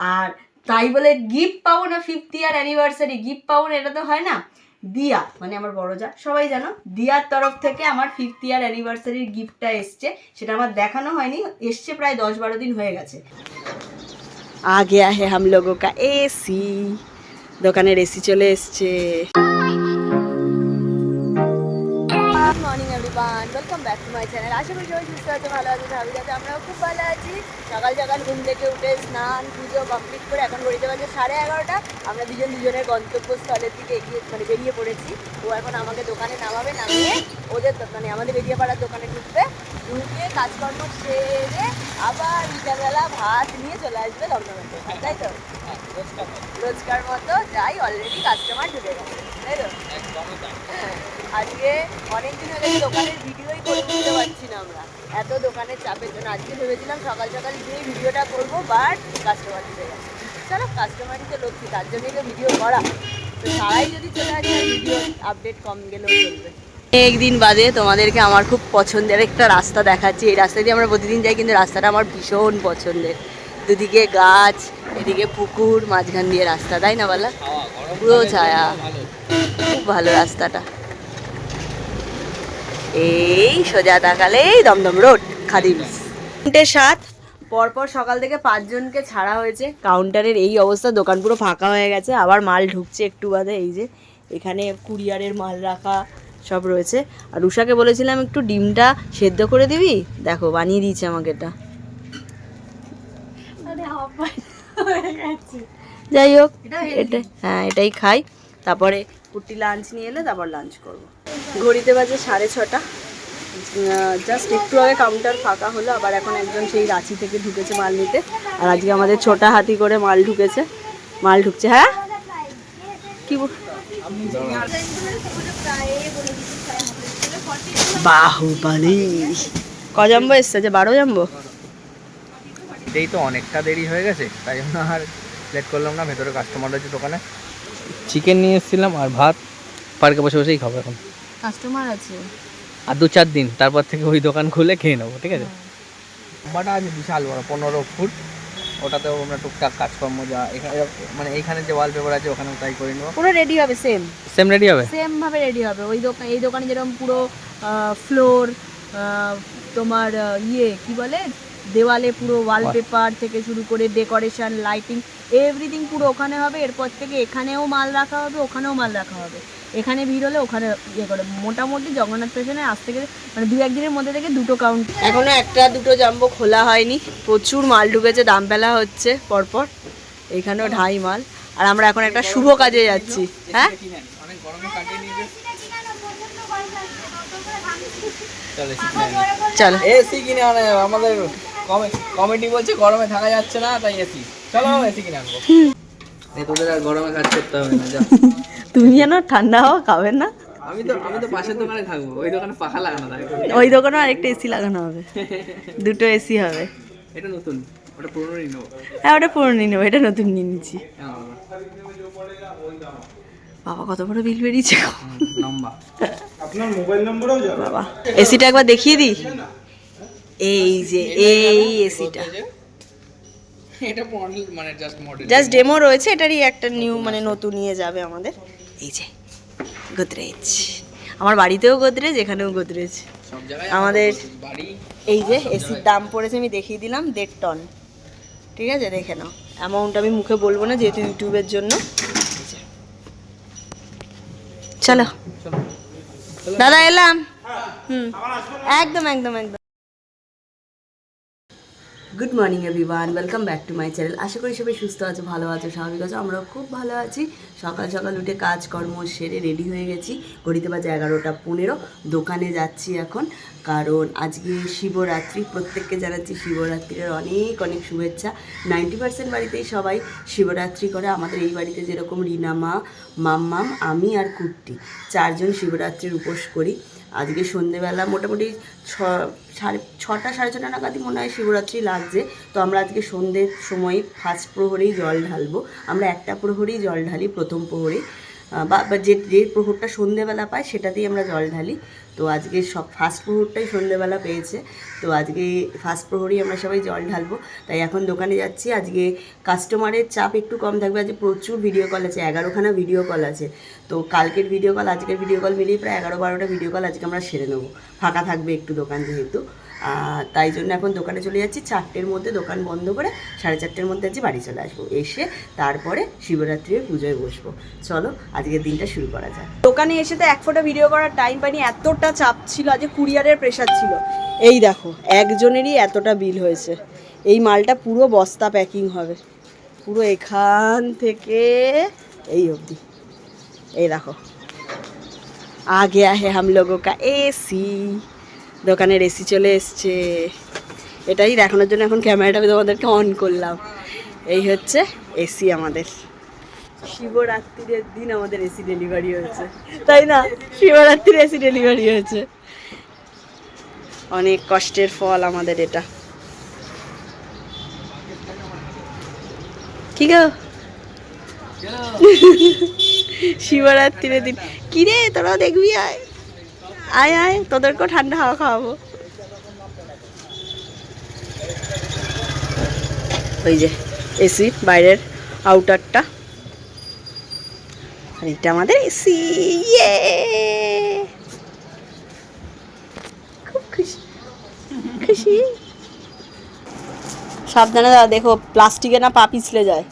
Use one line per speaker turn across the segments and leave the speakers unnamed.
আর তাই বলে গিফট পাবো না, 50 ইয়ার অ্যানিভার্সারি গিফট পাবো না, এটা তো হয় না। দিয়া মানে আমার বড় যা, সবাই জানো, দিয়ার তরফ থেকে আমার 50 ইয়ার অ্যানিভার্সারির গিফটটা এসছে। সেটা আমার দেখানো হয়নি, এসছে প্রায় 10-12 দিন হয়ে গেছে। আ গয়া হে হাম লোগো কা এসি, দোকানের এসি চলে এসছে। Good morning everyone, welcome back to my channel. আশা করি সবাই সুস্থ আছে, ভালো আছে, ভাবি যাতে আমরাও খুব ভালো আছি। সকাল সকাল ঘুম থেকে উঠে স্নান পুজো কমপ্লিট করে এখন ঘড়িতে বাজে 11:30। আমরা দুজনের গন্তব্যস্থলের দিকে বেরিয়ে পড়েছি। ও এখন আমাকে দোকানে নামাবে, নামিয়ে ওদের আমাদের বেরিয়ে পড়ার দোকানে ঢুকবে, ঢুকে কাজকর্ম সেরে আবার বিকালবেলা ভাত নিয়ে চলে আসবে দমদমের, তাই তো? রোজকার মতো যাই, অলরেডি কাস্টমার ঢুকে গেছে, তাই তো? আজকে অনেকদিন হয়ে গেছে দোকানের ভিডিওই করে দিতে পারছি না আমরা, এত দোকানের চাপের জন্য। আজকে ভেবেছিলাম সকাল সকাল গিয়ে ভিডিওটা করবো, বাট কাস্টমার ঢুকে গেছে। চলো, কাস্টমারই তো লক্ষ্মী, তার জন্যই তো ভিডিও করা। তো সারাই যদি চলে আসে ভিডিও আপডেট কম গেলেও চলবে। একদিন বাদে তোমাদেরকে আমার খুব পছন্দের একটা রাস্তা দেখাচ্ছি। এই রাস্তা দিয়ে আমরা প্রতিদিন যাই, কিন্তু রাস্তাটা আমার ভীষণ পছন্দের। দুদিকে গাছ, এদিকে পুকুর, মাঝখান দিয়ে রাস্তা, তাই না বলা? পুরো ছায়া, খুব ভালো রাস্তাটা। এই সোজা তাকালেই দমদম রোড, খাদিমস। 7 পরপর সকাল থেকে 5 জনকে ছাড়া হয়েছে। কাউন্টারের এই অবস্থা, দোকান পুরো ফাঁকা হয়ে গেছে। আবার মাল ঢুকছে একটু বাদে। এই যে এখানে কুরিয়ারের মাল রাখা সব রয়েছে। আর উষাকে বলেছিলাম একটু ডিমটা সেদ্ধ করে দিবি, দেখো বানিয়ে দিয়েছে আমাকে এটা। যাই হোক, এটা হ্যাঁ এটাই খাই, তারপরে কুটি লাঞ্চ নিয়ে এলে তারপর লাঞ্চ করবো। ঘড়িতে বাজে 6:30। জাস্ট একটু আগে কাউন্টার ফাঁকা হলো। আবার এখন একজন সেই রাঁচি থেকে ঢুকেছে মাল নিতে। আর আজকে আমাদের ছোটা হাতি করে মাল ঢুকছে। হ্যাঁ কি বাহুবলী কজম্বো এসছে, যে 12 জম্বো।
এই তো অনেকটা দেরি হয়ে গেছে, তাই জন্য আর লেট করলাম না। ভেতরে কাস্টমার রয়েছে দোকানে। চিকেন নিয়ে এসেছিলাম আর ভাত, পার্কে বসে বসেই খাবো এখন।
কাস্টমার আছে
আর 2-4 দিন, তারপর থেকে ওই দোকান খুলে খেয়ে নেবো, ঠিক আছে? বাটা আছে বিশাল বড়, 15 ফুট। ওটাতেও আমরা টুকটাক কাজকর্ম যা এখানে এইখানে যে ওয়ালপেপার আছে ওখানেও তাই করে নেবো।
পুরো রেডি হবে,
সেম রেডি হবে,
সেম ভাবে রেডি হবে। এই দোকানে যেরকম পুরো ফ্লোর, তোমার কি বলে, দেওয়ালে পুরো ওয়ালপেপার থেকে শুরু করে ডেকোরেশন, লাইটিং, এভরিথিং পুরো ওখানে হবে। এরপর থেকে এখানেও মাল রাখা হবে, ওখানেও মাল রাখা হবে। এখানে ভিড় হলে ওখানে করে। মোটামুটি জগন্নাথ পেছনে আজ থেকে 2-1 দিনের মধ্যে থেকে 2টো কাউন্ট। এখনো 1-2টো জাম্বো খোলা হয়নি, প্রচুর মাল ঢুকেছে, দাম ফেলা হচ্ছে পরপর। এখানেও ঢাই মাল। আর আমরা এখন একটা শুভ কাজে যাচ্ছি। হ্যাঁ চলো,
এসি কিনে আনে। আমাদের কমিটি বলছে গরমে থাকা যাচ্ছে না, তাই এসি। চলো এসি কিনে আনবো। তোদের আর গরমে কাজ করতে হবে না, যা।
তুমি যেন ঠান্ডা হাওয়া খাবে না।
আমি তো পাশের দোকানে থাকবো, ওই দোকানে পাখা লাগানো থাকবে।
ওই দোকানে আরেকটা এসি লাগানো হবে, 2টো এসি হবে।
এটা নতুন, ওটা পুরনো নিয়ে নেবো।
হ্যাঁ ওটা পুরো নিয়ে নেবো, এটা নতুন নিয়ে নিচ্ছি। বাবা কত বড় বিল বেরিয়েছে,
লম্বা।
আপনার মোবাইল নম্বরও যাবে।
বাবা এসিটা একবার দেখিয়ে দিই। এই যে এই এসিটা,
এটা জাস্ট মডেল,
জাস্ট ডেমো রয়েছে। এটারই একটা নিউ নতুন নিয়ে যাবে আমাদের। এই যে গোদরেজ, আমার বাড়িতেও গোদরেজ, এখানেও গোদরেজ,
সব জায়গায়
আমাদের
বাড়ি।
এই যে এসির দাম পড়েছে, আমি দেখিয়ে দিলাম, 1.5 টন। ঠিক আছে, দেখে নাও। অ্যামাউন্ট আমি মুখে বলবো না, যেহেতু ইউটিউবের জন্য। চলো দাদা, এলাম। একদম। Good morning everyone, welcome back to my channel. আশা করি সবাই সুস্থ আছো, ভালো আছো, স্বাভাবিক আছো। আমরাও খুব ভালো আছি। সকাল সকাল উঠে কাজকর্ম সেরে রেডি হয়ে গেছি। ঘড়িতে বাজে 11:15। দোকানে যাচ্ছি এখন, কারণ আজকে শিবরাত্রি। প্রত্যেককে জানাচ্ছি শিবরাত্রির অনেক অনেক শুভেচ্ছা। 90% বাড়িতেই সবাই শিবরাত্রি করে। আমাদের এই বাড়িতে যেরকম রিনা মা, মাম্মাম, আমি আর কুট্টি 4 জন শিবরাত্রির উপোস করি। আজকে সন্ধেবেলা মোটামুটি 6:30 নাগাদই মনে হয় শিবরাত্রি লাগছে। তো আমরা আজকে সন্ধ্যের সময় ফার্স্ট প্রহরেই জল ঢালবো। আমরা একটা প্রহরেই জল ঢালি, প্রথম প্রহরেই। বা যে যে প্রহরটা সন্ধেবেলা পায় সেটা দিয়ে আমরা জল ঢালি। তো আজকে সব ফার্স্ট প্রহরটাই সন্ধেবেলা পেয়েছে, তো আজকে ফার্স্ট প্রহরই আমরা সবাই জল ঢালবো। তাই এখন দোকানে যাচ্ছি। আজকে কাস্টমারের চাপ একটু কম থাকবে, আজকে প্রচুর ভিডিও কল আছে, 11খানা ভিডিও কল আছে। তো কালকের ভিডিও কল আজকের ভিডিও কল মিলিয়ে প্রায় 11-12টা ভিডিও কল আজকে আমরা সেরে নেবো, ফাঁকা থাকবে একটু দোকান যেহেতু। তাই জন্য এখন দোকানে চলে যাচ্ছি। 4টের মধ্যে দোকান বন্ধ করে 4:30-র মধ্যে আজকে বাড়ি চলে আসবো, এসে তারপরে শিবরাত্রির পুজোয় বসবো। চলো আজকের দিনটা শুরু করা যায়। দোকানে এসে তো এক ফোঁটা ভিডিও করার টাইম পাইনি, এতটা চাপ ছিল, আজকে কুরিয়ারের প্রেশার ছিল। এই দেখো একজনেরই এতটা বিল হয়েছে। এই মালটা পুরো বস্তা প্যাকিং হবে, পুরো এখান থেকে এই অবধি। এই দেখো आ गया है हम लोगों का एसी। দোকানের এসি চলে এসছে, এটাই দেখানোর জন্য এখন ক্যামেরাটা তোমাদেরকে অন করলাম। এই হচ্ছে এসি আমাদের। শিবরাত্রির দিন আমাদের এসি ডেলিভারি হয়েছে, তাই না? শিবরাত্রির এসি ডেলিভারি হয়েছে, অনেক কষ্টের ফল আমাদের এটা। কি গো শিবরাত্রির দিন কিরে তোরাও দেখবি, আয় আয় আয়, তোদেরকেও ঠান্ডা হাওয়া খাওয়াবো। ওই যে এসি বাইরের আউটারটা, আর এটা আমাদের এসি। ইয়ে খুব খুশি খুশি। সাবধানে দাও, দেখো প্লাস্টিকে না পা পিছলে যায়।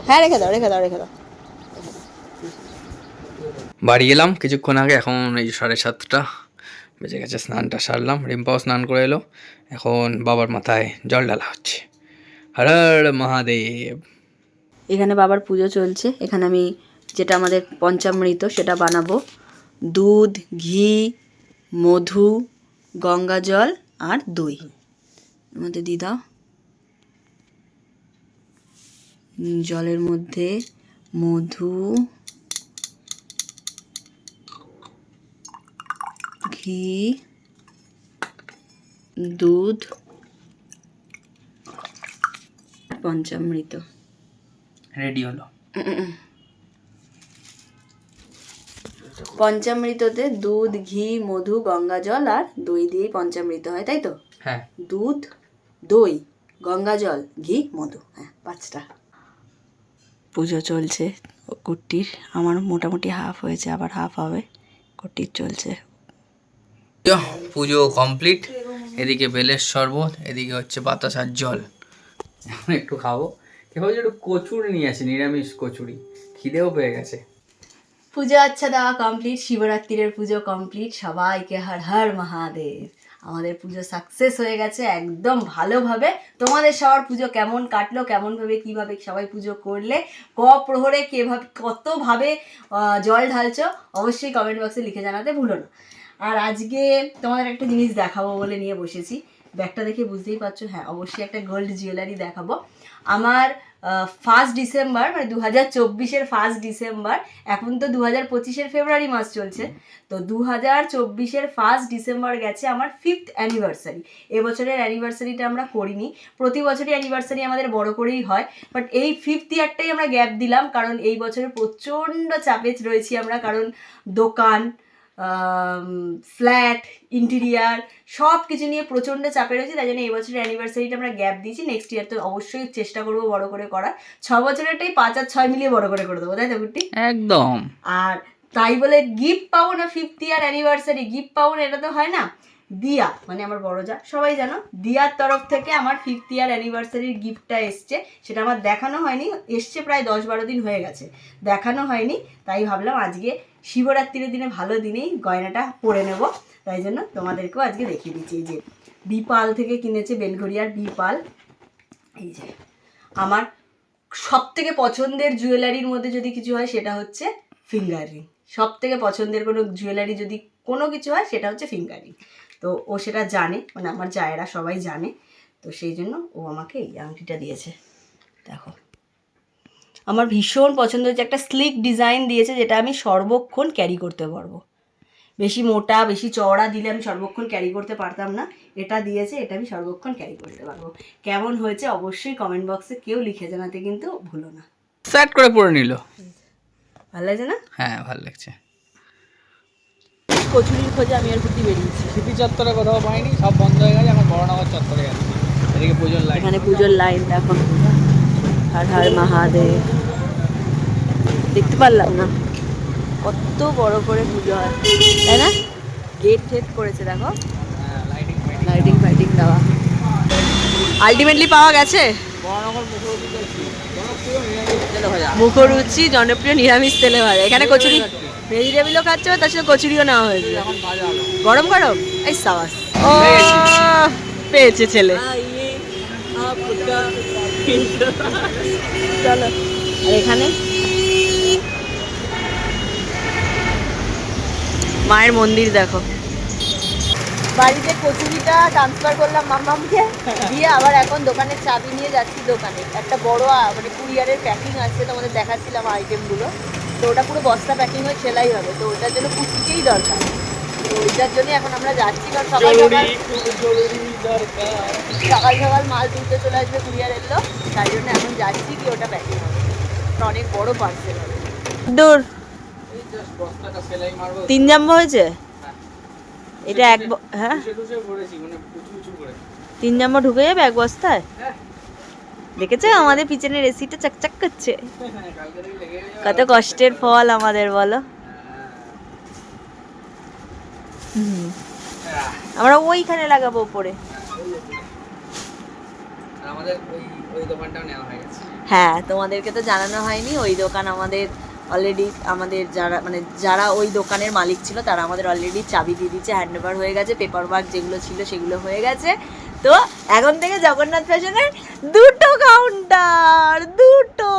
হ্যাঁ রেখে দাও রেখে দাও রেখে দাও।
বাড়ি এলাম কিছুক্ষণ আগে, এখন এই 7:30 বেজে গেছে। স্নানটা সারলাম, রিম্পাও স্নান করে এলো। এখন বাবার মাথায় জল ঢালা হচ্ছে। হর হর মহাদেব।
এখানে বাবার পুজো চলছে। এখানে আমি যেটা আমাদের পঞ্চামৃত সেটা বানাবো। দুধ, ঘি, মধু, গঙ্গা জল আর দই। এর মধ্যে দিয়ে দাও। জলের মধ্যে মধু, ঘি, দুধ, পঞ্চামৃত
রেডি হলো।
পঞ্চামৃততে দুধ, ঘি, মধু, গঙ্গা জল আর দই দিয়েই পঞ্চামৃত হয়, তাই তো?
হ্যাঁ,
দুধ, দই, গঙ্গা জল, ঘি, মধু, হ্যাঁ 5টা। পুজো চলছে কুট্টির। আমার মোটামুটি হাফ হয়েছে, আবার হাফ হবে। কুট্টির চলছে।
পুজো কমপ্লিট। এদিকে বেলের শরবত, এদিকে হচ্ছে বাতাসার জল। এখন একটু খাবো। কে বলছে একটু কচুরি নিয়ে আসে, নিরামিষ কচুরি, খিদেও পেয়ে গেছে।
পুজো আচ্ছা দেওয়া কমপ্লিট, শিবরাত্রির পুজো কমপ্লিট। সবাইকে হর হর মহাদেব। আমাদের পুজো সাকসেস হয়ে গেছে একদম ভালোভাবে। তোমাদের সবার পুজো কেমন কাটলো, কেমনভাবে কীভাবে সবাই পুজো করলে, প্রহরে কীভাবে কতভাবে জল ঢালছো, অবশ্যই কমেন্ট বক্সে লিখে জানাতে ভুলো না। আর আজকে তোমাদের একটা জিনিস দেখাবো বলে নিয়ে বসেছি। ব্যাগটা দেখে বুঝতেই পারছো, হ্যাঁ অবশ্যই একটা গোল্ড জুয়েলারি দেখাবো। আমার 1 ডিসেম্বর মানে 2024-এর 1 ডিসেম্বর, এখন তো 2025-এর ফেব্রুয়ারি মাস চলছে, তো 2024-এর 1 ডিসেম্বর গেছে আমার 5th অ্যানিভার্সারি। এবছরের অ্যানিভার্সারিটা আমরা করিনি, প্রতি বছরই অ্যানিভার্সারি আমাদের বড় করেই হয়, বাট এই 5th ইয়ারটাই আমরা গ্যাপ দিলাম, কারণ এই বছরে প্রচণ্ড চাপে রয়েছি আমরা, কারণ দোকান, ফ্ল্যাট, ইন্টেরিয়ার সব কিছু নিয়ে প্রচণ্ড চাপে রয়েছে। তাই জন্য এই বছরের অ্যানিভার্সারিটা আমরা গ্যাপ দিয়েছি। নেক্সট ইয়ার তো অবশ্যই চেষ্টা করবো বড় করে করার। 6 বছরেরটাই 5 আর 6 মিলিয়ে বড় করে দেবো, তাই তো কুট্টি?
একদম।
আর তাই বলে গিফট পাবো না 5th ইয়ার অ্যানিভার্সারি, গিফট পাবো না এটা তো হয় না। দিয়া মানে আমার বড় যা, সবাই জানো, দিয়ার তরফ থেকে আমার 5th ইয়ার অ্যানিভার্সারির গিফটটা এসছে। সেটা আমার দেখানো হয়নি, এসছে প্রায় 10-12 দিন হয়ে গেছে, দেখানো হয়নি। তাই ভাবলাম আজকে শিবরাত্রির দিনে ভালো দিনেই গয়নাটা পরে নেব, তাই জন্য তোমাদেরকেও আজকে দেখিয়ে দিচ্ছি। এই যে বিপাল থেকে কিনেছে, বেলঘরিয়ার বিপাল। এই যে আমার সব থেকে পছন্দের জুয়েলারির মধ্যে যদি কিছু হয় সেটা হচ্ছে ফিঙ্গার রিং। সব থেকে পছন্দের কোনো জুয়েলারি যদি কোনো কিছু হয় সেটা হচ্ছে ফিঙ্গার রিং। তো ও সেটা জানে, মানে আমার জায়েরা সবাই জানে, তো সেই জন্য ও আমাকে এই আংটিটা দিয়েছে। দেখো আমার ভীষণ পছন্দ হচ্ছে, একটা স্লিক ডিজাইন দিয়েছে যেটা আমি সর্বক্ষণ ক্যারি করতে পারবো। বেশি মোটা বেশি চওড়া দিলে আমি সর্বক্ষণ ক্যারি করতে পারতাম না, এটা দিয়েছে, এটা আমি সর্বক্ষণ ক্যারি করতে পারবো। কেমন হয়েছে অবশ্যই কমেন্ট বক্সে কেউ লিখে জানাতে কিন্তু ভুলো না।
সেট করে পরে নিল।
ভালো লাগছে না?
হ্যাঁ ভালো লাগছে।
কচুরির খোঁজে আমি আর কুটি বেরিয়েছি।
স্মৃতি চত্বরে কোথাও পাইনি, সব বন্ধ হয়ে গেছে, এখন বড়নগর চত্বরে যাচ্ছি। এদিকে পুজোর লাইন।
এখানে পুজোর লাইন দেখো, হর হর মহাদেব। দেখতে পারলাম না কত বড় করে পুজো হয়, তাই না? গেট ঠেট করেছে দেখো, লাইটিং ফাইটিং দেওয়া। আলটিমেটলি পাওয়া গেছে
বড়নগর
মুখরুচি জনপ্রিয় নিরামিষ তেলে ভাজা। এখানে কচুরি ভেজিটেবিলও খাচ্ছে, তার সাথে কচুরিও নেওয়া হয়েছে
এখন ভাজা হবে।
গরম গরম। এই সাবাস, ও পেয়েছে ছেলে। চলো, আর এখানে মায়ের মন্দির দেখো। বাড়িতে কচুরিটা ট্রান্সফার করলাম মাম্মামকে দিয়ে, আবার এখন দোকানের চাবি নিয়ে যাচ্ছি দোকানে। একটা বড় মানে কুরিয়ারের প্যাকিং আছে, তোমাদের দেখাচ্ছিলাম আইটেমগুলো। তো ওটা পুরো বস্তা প্যাকিং হয়ে সেলাই হবে, তো ওটার জন্য কুচিকেই দরকার। তো ওইটার জন্য এখন আমরা যাচ্ছি, কারণ সকাল সকাল মাল তুলতে চলে আসবে, কুরিয়ার এলো, তাই জন্য এখন যাচ্ছি কি ওটা প্যাকিং হবে। ওটা অনেক বড় পার্সেল হবে। দূর
এই জাস্ট বস্তাটা সেলাই মারবো।
3 জাম্বো হয়েছে এটা হ্যাঁ
টুসে ভরেছি, মানে উঁচু করে।
3 জাম্বো ঢুকে যাবে এক বস্তায়। দেখেছো আমাদের পিছনের এসিটা চকচক করছে,
কালকে থেকে লেগে যাবে।
কত কষ্টের ফল আমাদের বলো। আমরা ওইখানে লাগাবো উপরে।
আর আমাদের ওই দোকানটাও নেওয়া হয়ে গেছে।
হ্যাঁ, তোমাদেরকে তো জানানো হয়নি, ওই দোকান আমাদের অলরেডি, আমাদের যারা ওই দোকানের মালিক ছিল তারা আমাদের অলরেডি চাবি দিয়ে দিচ্ছে, হ্যান্ড ওভার হয়ে গেছে, পেপার ওয়ার্ক যেগুলো ছিল সেগুলো হয়ে গেছে। তো এখন থেকে জগন্নাথ ফ্যাশনের 2টো কাউন্টার, 2টো।